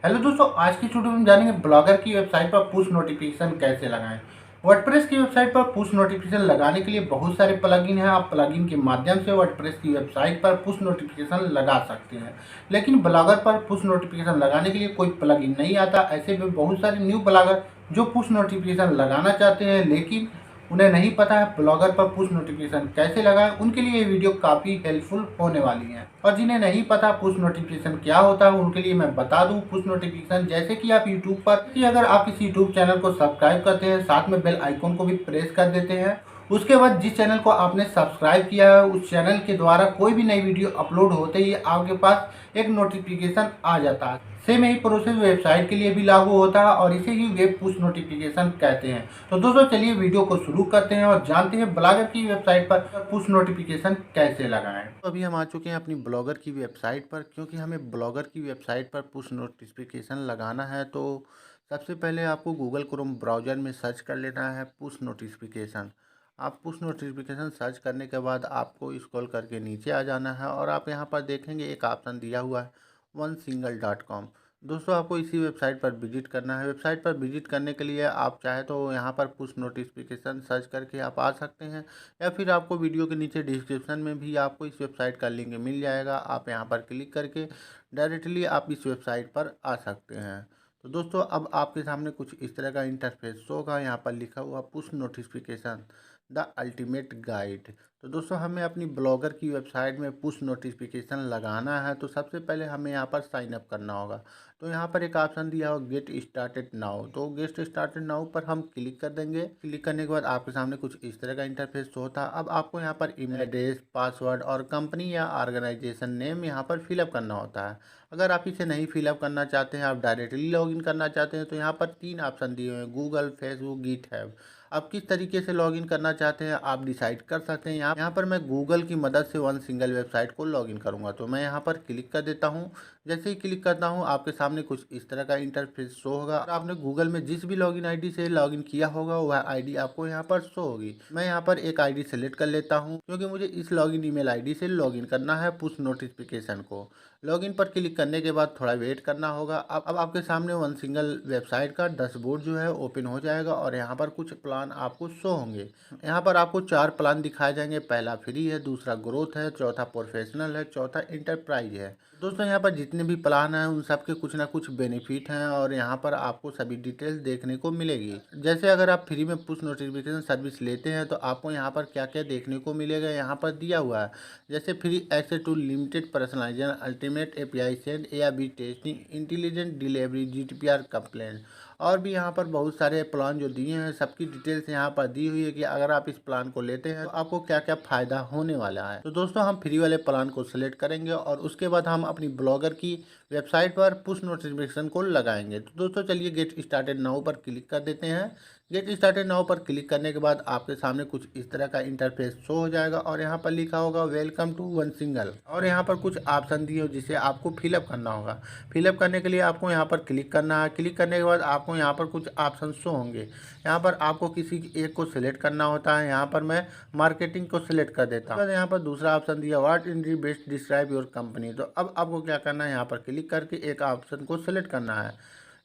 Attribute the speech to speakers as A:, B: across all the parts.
A: Hello दोस्तों, आज की वीडियो में जानेंगे ब्लॉगर की वेबसाइट पर पुश नोटिफिकेशन कैसे लगाएं। वर्डप्रेस की वेबसाइट पर पुश नोटिफिकेशन लगाने के लिए बहुत सारे प्लगइन हैं। आप प्लगइन के माध्यम से वर्डप्रेस की वेबसाइट पर पुश नोटिफिकेशन लगा सकते हैं, लेकिन ब्लॉगर पर पुश नोटिफिकेशन लगाने के लिए कोई प्लगइन नहीं आता। ऐसे में बहुत सारे न्यू ब्लॉगर जो पुश नोटिफिकेशन लगाना चाहते हैं लेकिन उन्हें नहीं पता है ब्लॉगर पर पुश नोटिफिकेशन कैसे लगाएं, उनके लिए ये वीडियो काफ़ी हेल्पफुल होने वाली है। और जिन्हें नहीं पता पुश नोटिफिकेशन क्या होता है उनके लिए मैं बता दूं, पुश नोटिफिकेशन जैसे कि आप यूट्यूब पर कि अगर आप किसी यूट्यूब चैनल को सब्सक्राइब करते हैं, साथ में बेल आइकन को भी प्रेस कर देते हैं, उसके बाद जिस चैनल को आपने सब्सक्राइब किया है उस चैनल के द्वारा कोई भी नई वीडियो अपलोड होते ही आपके पास एक नोटिफिकेशन आ जाता है। सेम यही प्रोसेस वेबसाइट के लिए भी लागू होता है और इसे ही वेब पुश नोटिफिकेशन कहते हैं। तो दोस्तों चलिए वीडियो को शुरू करते हैं और जानते हैं ब्लॉगर की वेबसाइट पर पुश नोटिफिकेशन कैसे लगाएं। तो अभी हम आ चुके हैं अपनी ब्लॉगर की वेबसाइट पर, क्योंकि हमें ब्लॉगर की वेबसाइट पर पुश नोटिफिकेशन लगाना है। तो सबसे पहले आपको गूगल क्रोम ब्राउज़र में सर्च कर लेना है पुश नोटिफिकेशन। आप पुश नोटिफिकेशन सर्च करने के बाद आपको स्क्रॉल करके नीचे आ जाना है और आप यहाँ पर देखेंगे एक ऑप्शन दिया हुआ है OneSingle.com। दोस्तों आपको इसी वेबसाइट पर विजिट करना है। वेबसाइट पर विजिट करने के लिए आप चाहे तो यहाँ पर पुश नोटिफिकेशन सर्च करके आप आ सकते हैं, या फिर आपको वीडियो के नीचे डिस्क्रिप्शन में भी आपको इस वेबसाइट का लिंक मिल जाएगा। आप यहाँ पर क्लिक करके डायरेक्टली आप इस वेबसाइट पर आ सकते हैं। तो दोस्तों अब आपके सामने कुछ इस तरह का इंटरफेस शो होगा। यहाँ पर लिखा हुआ push notification the ultimate guide. तो दोस्तों हमें अपनी ब्लॉगर की वेबसाइट में पुश नोटिफिकेशन लगाना है, तो सबसे पहले हमें यहाँ पर साइन अप करना होगा। तो यहाँ पर एक ऑप्शन दिया हो गेट स्टार्टेड नाउ, तो गेट स्टार्टेड नाउ पर हम क्लिक कर देंगे। क्लिक करने के बाद आपके सामने कुछ इस तरह का इंटरफेस होता है। अब आपको यहाँ पर ईमेल एड्रेस, पासवर्ड और कंपनी या ऑर्गेनाइजेशन नेम यहाँ पर फिलअप करना होता है। अगर आप इसे नहीं फिलअप करना चाहते हैं, आप डायरेक्टली लॉगिन करना चाहते हैं, तो यहाँ पर 3 ऑप्शन दिए हुए हैं, गूगल, फेसबुक, गिटहब। आप किस तरीके से लॉगिन करना चाहते हैं आप डिसाइड कर सकते हैं। यहाँ पर मैं गूगल की मदद से वन सिंगल वेबसाइट को लॉगिन करूँगा, तो मैं यहाँ पर क्लिक कर देता हूँ। जैसे ही क्लिक करता हूँ आपके सामने कुछ इस तरह का इंटरफेस शो होगा। और आपने गूगल में जिस भी लॉगिन आईडी से लॉगिन किया होगा वह आईडी आपको यहाँ पर शो होगी। मैं यहाँ पर एक आईडी सेलेक्ट कर लेता हूँ, क्योंकि मुझे इस लॉगिन ईमेल आईडी से लॉगिन करना है पुश नोटिफिकेशन को। लॉगिन पर क्लिक करने के बाद थोड़ा वेट करना होगा। अब आपके सामने वन सिंगल वेबसाइट का डैशबोर्ड जो है ओपन हो जाएगा और यहाँ पर कुछ प्लान आपको शो होंगे। यहाँ पर आपको 4 प्लान दिखाए जाएंगे। पहला फ्री है, दूसरा ग्रोथ है, चौथा प्रोफेशनल है, चौथा इंटरप्राइज है। दोस्तों यहाँ पर जितने भी प्लान हैं उन सब के कुछ ना कुछ बेनिफिट हैं और यहाँ पर आपको सभी डिटेल्स देखने को मिलेगी। जैसे अगर आप फ्री में पुश नोटिफिकेशन सर्विस लेते हैं तो आपको यहाँ पर क्या क्या देखने को मिलेगा यहाँ पर दिया हुआ है। जैसे free access to limited personalization, ultimate API send, ARB testing, intelligent delivery, GDPR compliant, और भी यहाँ पर बहुत सारे प्लान जो दिए हैं सबकी डिटेल्स यहाँ पर दी हुई है कि अगर आप इस प्लान को लेते हैं तो आपको क्या क्या फ़ायदा होने वाला है। तो दोस्तों हम फ्री वाले प्लान को सिलेक्ट करेंगे और उसके बाद हम अपनी ब्लॉगर की वेबसाइट पर पुश नोटिफिकेशन को लगाएंगे। तो दोस्तों चलिए गेट स्टार्टेड नाउ पर क्लिक कर देते हैं। गेट स्टार्टेड नाउ पर क्लिक करने के बाद आपके सामने कुछ इस तरह का इंटरफेस शो हो जाएगा और यहाँ पर लिखा होगा वेलकम टू वन सिंगल, और यहाँ पर कुछ ऑप्शन दिए हो जिसे आपको फिलअप करना होगा। फिलअप करने के लिए आपको यहाँ पर क्लिक करना है। क्लिक करने के बाद आपको यहाँ पर कुछ ऑप्शन शो होंगे। यहाँ पर आपको किसी एक को सिलेक्ट करना होता है। यहाँ पर मैं मार्केटिंग को सिलेक्ट कर देता हूँ। यहाँ पर दूसरा ऑप्शन दिया what in the best describe your company. तो अब आपको क्या करना है, यहाँ पर क्लिक करके एक ऑप्शन को सिलेक्ट करना है।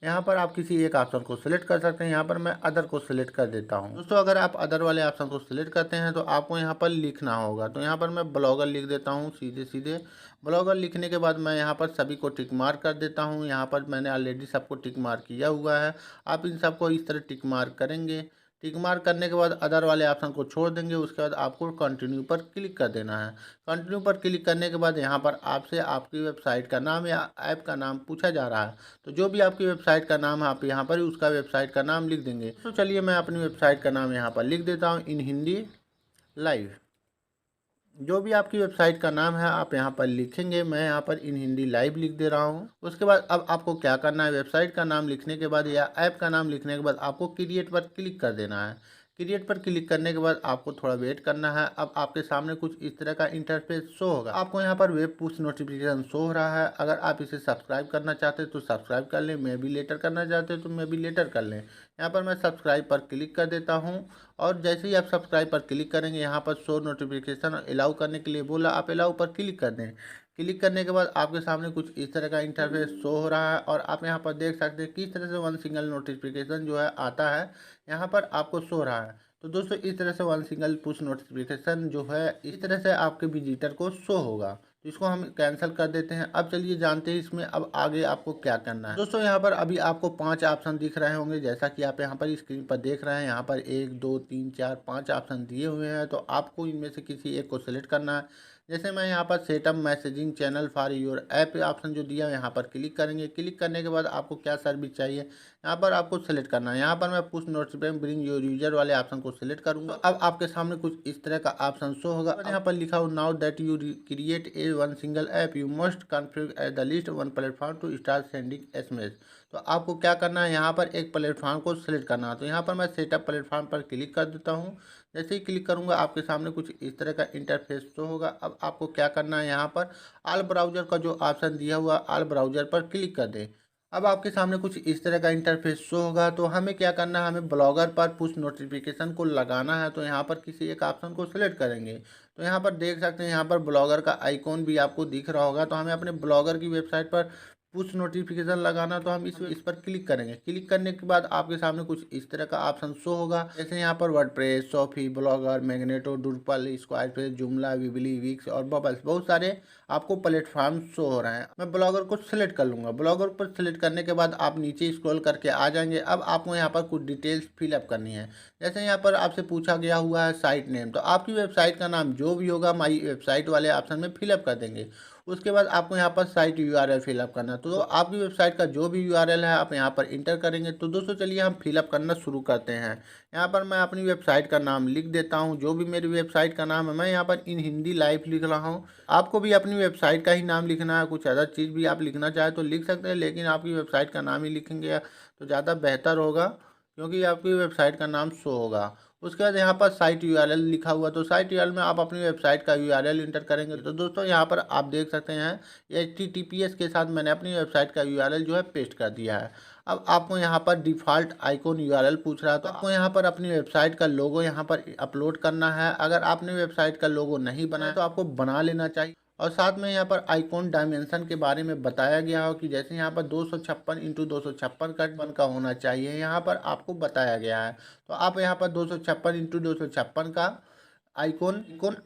A: यहाँ पर आप किसी एक ऑप्शन को सिलेक्ट कर सकते हैं। यहाँ पर मैं अदर को सिलेक्ट कर देता हूँ। दोस्तों अगर आप अदर वाले ऑप्शन को सिलेक्ट करते हैं तो आपको यहाँ पर लिखना होगा। तो यहाँ पर मैं ब्लॉगर लिख देता हूँ सीधे सीधे। ब्लॉगर लिखने के बाद मैं यहाँ पर सभी को टिक मार्क कर देता हूँ। यहाँ पर मैंने ऑलरेडी सबको टिक मार्क किया हुआ है। आप इन सबको इस तरह टिक मार्क करेंगे। टिक मार्क करने के बाद अदर वाले ऑप्शन को छोड़ देंगे। उसके बाद आपको कंटिन्यू पर क्लिक कर देना है। कंटिन्यू पर क्लिक करने के बाद यहाँ पर आपसे आपकी वेबसाइट का नाम या ऐप का नाम पूछा जा रहा है। तो जो भी आपकी वेबसाइट का नाम है आप यहाँ पर उसका वेबसाइट का नाम लिख देंगे। तो चलिए मैं अपनी वेबसाइट का नाम यहाँ पर लिख देता हूँ इन हिंदी लाइव। जो भी आपकी वेबसाइट का नाम है आप यहाँ पर लिखेंगे। मैं यहाँ पर इन हिंदी लाइव लिख दे रहा हूँ। उसके बाद अब आपको क्या करना है, वेबसाइट का नाम लिखने के बाद या ऐप का नाम लिखने के बाद आपको क्रिएट पर क्लिक कर देना है। क्रिएट पर क्लिक करने के बाद आपको थोड़ा वेट करना है। अब आपके सामने कुछ इस तरह का इंटरफेस शो होगा। आपको यहाँ पर वेब पुश नोटिफिकेशन शो हो रहा है। अगर आप इसे सब्सक्राइब करना चाहते हैं तो सब्सक्राइब कर लें, मैं भी लेटर करना चाहते हैं तो मैं भी लेटर कर लें। यहाँ पर मैं सब्सक्राइब पर क्लिक कर देता हूँ और जैसे ही आप सब्सक्राइब पर क्लिक करेंगे यहाँ पर शो नोटिफिकेशन अलाउ करने के लिए बोला, आप अलाउ पर क्लिक कर दें। क्लिक करने के बाद आपके सामने कुछ इस तरह का इंटरफेस शो हो रहा है और आप यहाँ पर देख सकते हैं किस तरह से वन सिंगल नोटिफिकेशन जो है आता है, यहाँ पर आपको शो रहा है। तो दोस्तों इस तरह से वन सिंगल पुश नोटिफिकेशन जो है इस तरह से आपके विजिटर को शो होगा। तो इसको हम कैंसिल कर देते हैं। अब चलिए जानते हैं इसमें अब आगे आपको क्या करना है। दोस्तों यहाँ पर अभी आपको 5 ऑप्शन दिख रहे होंगे, जैसा कि आप यहाँ पर स्क्रीन पर देख रहे हैं। यहाँ पर 1 2 3 4 5 ऑप्शन दिए हुए हैं, तो आपको इनमें से किसी एक को सिलेक्ट करना है। जैसे मैं यहाँ पर setup messaging channel for your app option जो दिया है यहाँ पर क्लिक करेंगे। क्लिक करने के बाद आपको क्या सर्विस चाहिए यहाँ पर आपको सेलेक्ट करना है। यहाँ पर मैं push notification bring your user वाले ऑप्शन को सिलेक्ट करूंगा। अब आपके सामने कुछ इस तरह का ऑप्शन शो होगा। यहाँ पर लिखा हो now that you create a one single app you must configure at the list one platform to start sending SMS. तो आपको क्या करना है, यहाँ पर एक प्लेटफॉर्म को सिलेक्ट करना है। तो यहाँ पर मैं सेटअप प्लेटफॉर्म पर क्लिक कर देता हूँ। जैसे ही क्लिक करूँगा आपके सामने कुछ इस तरह का इंटरफेस शो होगा। अब आपको क्या करना है, यहाँ पर ऑल ब्राउज़र का जो ऑप्शन दिया हुआ ऑल ब्राउज़र पर क्लिक कर दें। अब आपके सामने कुछ इस तरह का इंटरफेस शो होगा। तो हमें क्या करना है, हमें ब्लॉगर पर पुश नोटिफिकेशन को लगाना है। तो यहाँ पर किसी एक ऑप्शन को सिलेक्ट करेंगे। तो यहाँ पर देख सकते हैं यहाँ पर ब्लॉगर का आइकॉन भी आपको दिख रहा होगा। तो हमें अपने ब्लॉगर की वेबसाइट पर पुश नोटिफिकेशन लगाना, तो हम इस पर क्लिक करेंगे। क्लिक करने के बाद आपके सामने कुछ इस तरह का ऑप्शन शो होगा। जैसे यहाँ पर वर्डप्रेस, शॉपी, ब्लॉगर, मैग्नेटो, ड्रुपल, स्क्वायरपेज, जुमला, विबली, विक्स और बबल्स, बहुत सारे आपको प्लेटफॉर्म शो हो रहे हैं। मैं ब्लॉगर को सिलेक्ट कर लूँगा। ब्लॉगर पर सिलेक्ट करने के बाद आप नीचे स्क्रॉल करके आ जाएंगे। अब आपको यहाँ पर कुछ डिटेल्स फिलअप करनी है। जैसे यहाँ पर आपसे पूछा गया हुआ है साइट नेम, तो आपकी वेबसाइट का नाम जो भी होगा माई वेबसाइट वाले ऑप्शन में फिलअप कर देंगे। उसके बाद आपको यहाँ पर साइट यूआरएल फिलअप करना है। तो आपकी वेबसाइट का जो भी यूआरएल है आप यहाँ पर इंटर करेंगे। तो दोस्तों चलिए हम फिलअप करना शुरू करते हैं। यहाँ पर मैं अपनी वेबसाइट का नाम लिख देता हूँ, जो भी मेरी वेबसाइट का नाम है। मैं यहाँ पर इन हिंदी लाइव लिख रहा हूँ। आपको भी अपनी वेबसाइट का ही नाम लिखना है, कुछ अदर चीज़ भी आप लिखना चाहे तो लिख सकते हैं, लेकिन आपकी वेबसाइट का नाम ही लिखेंगे तो ज़्यादा बेहतर होगा, क्योंकि आपकी वेबसाइट का नाम शो होगा। उसके बाद यहाँ पर साइट यूआरएल लिखा हुआ, तो साइट यूआरएल में आप अपनी वेबसाइट का यूआरएल इंटर करेंगे। तो दोस्तों यहाँ पर आप देख सकते हैं HTTPS के साथ मैंने अपनी वेबसाइट का यूआरएल जो है पेस्ट कर दिया है। अब आपको यहाँ पर डिफ़ॉल्ट आइकॉन यूआरएल पूछ रहा है, तो आपको यहाँ पर अपनी वेबसाइट का लोगो यहाँ पर अपलोड करना है। अगर आपने वेबसाइट का लोगो नहीं बनाया तो आपको बना लेना चाहिए। और साथ में यहाँ पर आइकॉन डायमेंशन के बारे में बताया गया हो कि जैसे यहाँ पर 256x256 का बन का होना चाहिए, यहाँ पर आपको बताया गया है। तो आप यहाँ पर 256x256 का आइकॉन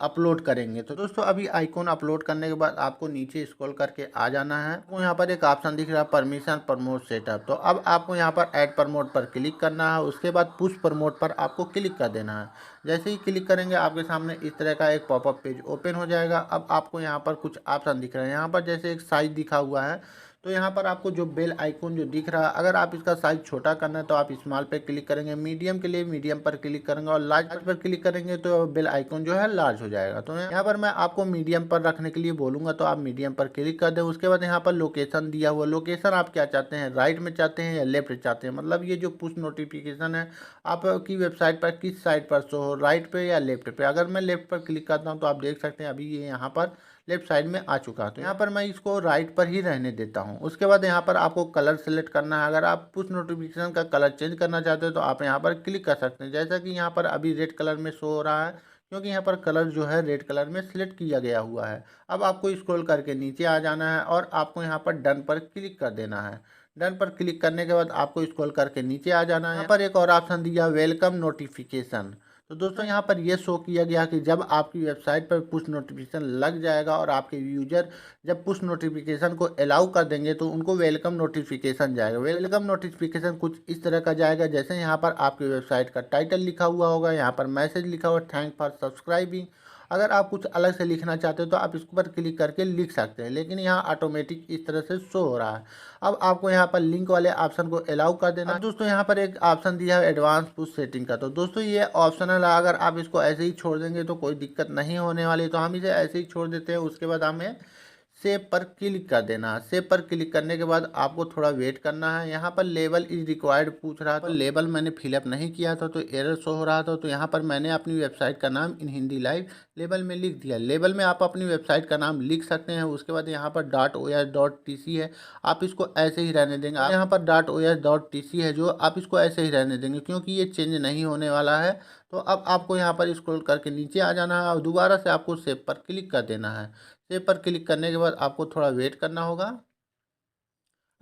A: अपलोड करेंगे। तो दोस्तों अभी आइकॉन अपलोड करने के बाद आपको नीचे स्क्रॉल करके आ जाना है। आपको यहाँ पर एक ऑप्शन दिख रहा है परमिशन प्रमोट सेटअप। तो अब आपको यहाँ पर ऐड प्रमोट पर क्लिक करना है। उसके बाद पुश प्रमोट पर आपको क्लिक कर देना है। जैसे ही क्लिक करेंगे आपके सामने इस तरह का एक पॉपअप पेज ओपन हो जाएगा। अब आपको यहाँ पर कुछ ऑप्शन दिख रहे हैं। यहाँ पर जैसे एक साइज दिखा हुआ है, तो यहाँ पर आपको जो बेल आइकॉन जो दिख रहा है, अगर आप इसका साइज छोटा करना है तो आप स्मॉल पे क्लिक करेंगे, मीडियम के लिए मीडियम पर क्लिक करेंगे और लार्ज पर क्लिक करेंगे तो बेल आइकॉन जो है लार्ज हो जाएगा। तो यहाँ पर मैं आपको मीडियम पर रखने के लिए बोलूँगा, तो आप मीडियम पर क्लिक कर दें। उसके बाद यहाँ पर लोकेशन दिया हुआ, लोकेशन आप क्या चाहते हैं, राइट में चाहते हैं या लेफ्ट चाहते हैं, मतलब ये जो पुश नोटिफिकेशन है आपकी वेबसाइट पर किस साइड पर शो हो, राइट पे या लेफ्ट पे। अगर मैं लेफ्ट पर क्लिक करता हूँ तो आप देख सकते हैं अभी ये यहाँ पर लेफ्ट साइड में आ चुका है। तो यहाँ पर मैं इसको राइट पर ही रहने देता हूँ। उसके बाद यहाँ पर आपको कलर सेलेक्ट करना है। अगर आप पुश नोटिफिकेशन का कलर चेंज करना चाहते हो तो आप यहाँ पर क्लिक कर सकते हैं। जैसा कि यहाँ पर अभी रेड कलर में शो हो रहा है, क्योंकि यहाँ पर कलर जो है रेड कलर में सिलेक्ट किया गया हुआ है। अब आपको स्क्रॉल करके नीचे आ जाना है और आपको यहाँ पर डन पर क्लिक कर देना है। डन पर क्लिक करने के बाद आपको स्क्रॉल करके नीचे आ जाना है। यहाँ पर एक और ऑप्शन दिया वेलकम नोटिफिकेशन। तो दोस्तों यहाँ पर ये शो किया गया कि जब आपकी वेबसाइट पर पुश नोटिफिकेशन लग जाएगा और आपके यूजर जब पुश नोटिफिकेशन को अलाउ कर देंगे तो उनको वेलकम नोटिफिकेशन जाएगा। वेलकम नोटिफिकेशन कुछ इस तरह का जाएगा, जैसे यहाँ पर आपकी वेबसाइट का टाइटल लिखा हुआ होगा, यहाँ पर मैसेज लिखा हुआ थैंक फॉर सब्सक्राइबिंग। अगर आप कुछ अलग से लिखना चाहते हो तो आप इसके पर क्लिक करके लिख सकते हैं, लेकिन यहाँ ऑटोमेटिक इस तरह से शो हो रहा है। अब आपको यहाँ पर लिंक वाले ऑप्शन को अलाउ कर देना। दोस्तों यहाँ पर एक ऑप्शन दिया है एडवांस पुश सेटिंग का। तो दोस्तों ये ऑप्शनल है, अगर आप इसको ऐसे ही छोड़ देंगे तो कोई दिक्कत नहीं होने वाली, तो हम इसे ऐसे ही छोड़ देते हैं। उसके बाद हमें सेव पर क्लिक कर देना है। सेव पर क्लिक करने के बाद आपको थोड़ा वेट करना है। यहाँ पर लेबल इज रिक्वायर्ड पूछ रहा था, लेबल मैंने फिलअप नहीं किया था तो एरर शो हो रहा था। तो यहाँ पर मैंने अपनी वेबसाइट का नाम इन हिंदी लाइव लेबल में लिख दिया। लेबल में आप अपनी वेबसाइट का नाम लिख सकते हैं। उसके बाद यहाँ पर .os.tc है, आप इसको ऐसे ही रहने देंगे। यहाँ पर .os.tc है जो आप इसको ऐसे ही रहने देंगे, क्योंकि ये चेंज नहीं होने वाला है। तो अब आपको यहाँ पर स्क्रॉल करके नीचे आ जाना है और दोबारा से आपको सेव पर क्लिक कर देना है। सेव पर क्लिक करने के बाद आपको थोड़ा वेट करना होगा।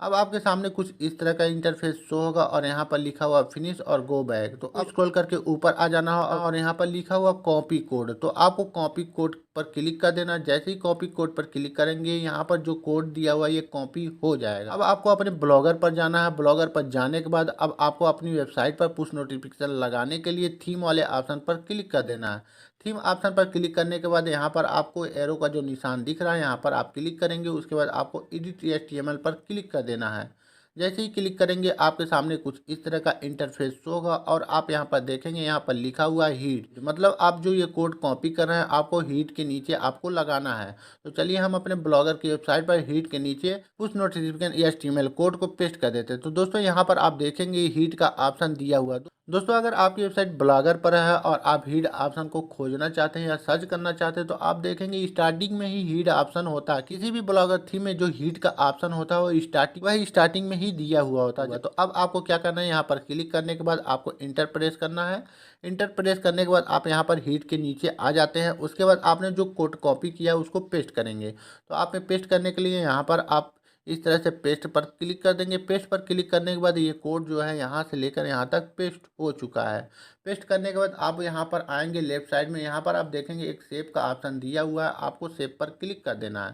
A: अब आपके सामने कुछ इस तरह का इंटरफेस शो होगा और यहाँ पर लिखा हुआ फिनिश और गो बैक। तो अब स्क्रॉल करके ऊपर आ जाना होगा और यहाँ पर लिखा हुआ कॉपी कोड, तो आपको कॉपी कोड पर क्लिक कर देना। जैसे ही कॉपी कोड पर क्लिक करेंगे यहाँ पर जो कोड दिया हुआ है ये कॉपी हो जाएगा। अब आपको अपने ब्लॉगर पर जाना है। ब्लॉगर पर जाने के बाद अब आपको अपनी वेबसाइट पर पुश नोटिफिकेशन लगाने के लिए थीम वाले ऑप्शन पर क्लिक कर देना है। थीम ऑप्शन पर क्लिक करने के बाद यहाँ पर आपको एरो का जो निशान दिख रहा है यहाँ पर आप क्लिक करेंगे। उसके बाद आपको एडिट HTML पर क्लिक कर देना है। जैसे ही क्लिक करेंगे आपके सामने कुछ इस तरह का इंटरफेस शो होगा और आप यहाँ पर देखेंगे यहाँ पर लिखा हुआ है हीट, मतलब आप जो ये कोड कॉपी कर रहे हैं आपको हीट के नीचे आपको लगाना है। तो चलिए हम अपने ब्लॉगर की वेबसाइट पर हीट के नीचे पुश नोटिफिकेशन HTML कोड को पेस्ट कर देते हैं। तो दोस्तों यहाँ पर आप देखेंगे हीट का ऑप्शन दिया हुआ है। दोस्तों अगर आपकी वेबसाइट ब्लॉगर पर है और आप हीड ऑप्शन को खोजना चाहते हैं या सर्च करना चाहते हैं तो आप देखेंगे स्टार्टिंग में ही हीड ऑप्शन होता है। किसी भी ब्लॉगर थीम में जो हीड का ऑप्शन होता है वो स्टार्टिंग में ही दिया हुआ होता है। तो अब आपको क्या करना है, यहाँ पर क्लिक करने के बाद आपको इंटर प्रेस करना है। इंटर प्रेस करने के बाद आप यहाँ पर हीड के नीचे आ जाते हैं। उसके बाद आपने जो कोड कॉपी किया है उसको पेस्ट करेंगे। तो आपने पेस्ट करने के लिए यहाँ पर आप इस तरह से पेस्ट पर क्लिक कर देंगे। पेस्ट पर क्लिक करने के बाद ये कोड जो है यहाँ से लेकर यहाँ तक पेस्ट हो चुका है। पेस्ट करने के बाद आप यहाँ पर आएंगे लेफ्ट साइड में, यहाँ पर आप देखेंगे एक सेव का ऑप्शन दिया हुआ है, आपको सेव पर क्लिक कर देना है।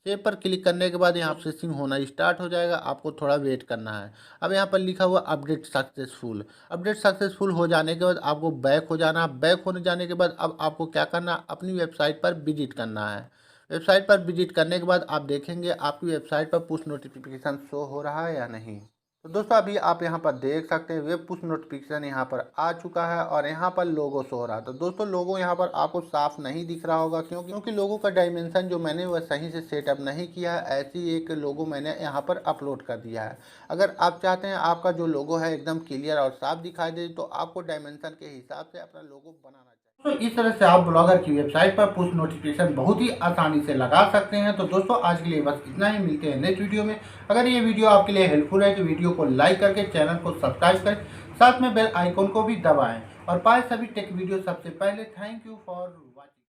A: सेव पर क्लिक करने के बाद यहाँ प्रोसेसिंग होना स्टार्ट हो जाएगा, आपको थोड़ा वेट करना है। अब यहाँ पर लिखा हुआ अपडेट सक्सेसफुल। अपडेट सक्सेसफुल हो जाने के बाद आपको बैक हो जाना। बैक होने जाने के बाद अब आपको क्या करना, अपनी वेबसाइट पर विजिट करना है। वेबसाइट पर विजिट करने के बाद आप देखेंगे आपकी वेबसाइट पर पुश नोटिफिकेशन शो हो रहा है या नहीं। तो दोस्तों अभी आप यहाँ पर देख सकते हैं वेब पुश नोटिफिकेशन यहाँ पर आ चुका है और यहाँ पर लोगो शो हो रहा है। तो दोस्तों लोगो यहाँ पर आपको साफ नहीं दिख रहा होगा क्योंकि लोगो का डायमेंशन जो मैंने वह सही से सेटअप नहीं किया है। ऐसी एक लोगो मैंने यहाँ पर अपलोड कर दिया है। अगर आप चाहते हैं आपका जो लोगो है एकदम क्लियर और साफ दिखाई दे तो आपको डायमेंशन के हिसाब से अपना लोगो बनाना चाहिए। तो इस तरह से आप ब्लॉगर की वेबसाइट पर पुश नोटिफिकेशन बहुत ही आसानी से लगा सकते हैं। तो दोस्तों आज के लिए बस इतना ही, मिलते हैं नेक्स्ट वीडियो में। अगर ये वीडियो आपके लिए हेल्पफुल है तो वीडियो को लाइक करके चैनल को सब्सक्राइब करें, साथ में बेल आइकन को भी दबाएं और पाए सभी टेक वीडियो सबसे पहले। Thank you for